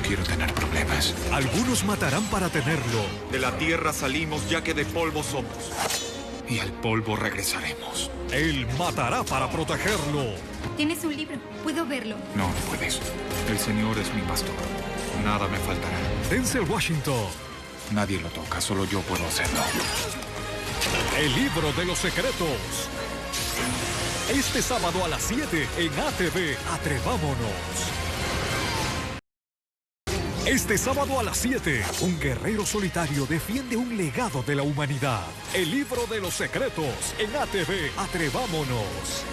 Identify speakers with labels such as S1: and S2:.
S1: quiero tener problemas.
S2: Algunos matarán para tenerlo.
S1: De la tierra salimos ya que de polvo somos. Y al polvo regresaremos.
S2: Él matará para protegerlo.
S3: Tienes un libro. Puedo verlo.
S1: No, no puedes. El Señor es mi pastor. Nada me faltará.
S2: Denzel Washington.
S1: Nadie lo toca, solo yo puedo hacerlo.
S2: El libro de los secretos. Este sábado a las 7 en ATV. Atrevámonos. Este sábado a las 7, un guerrero solitario defiende un legado de la humanidad. El libro de los secretos en ATV. Atrevámonos.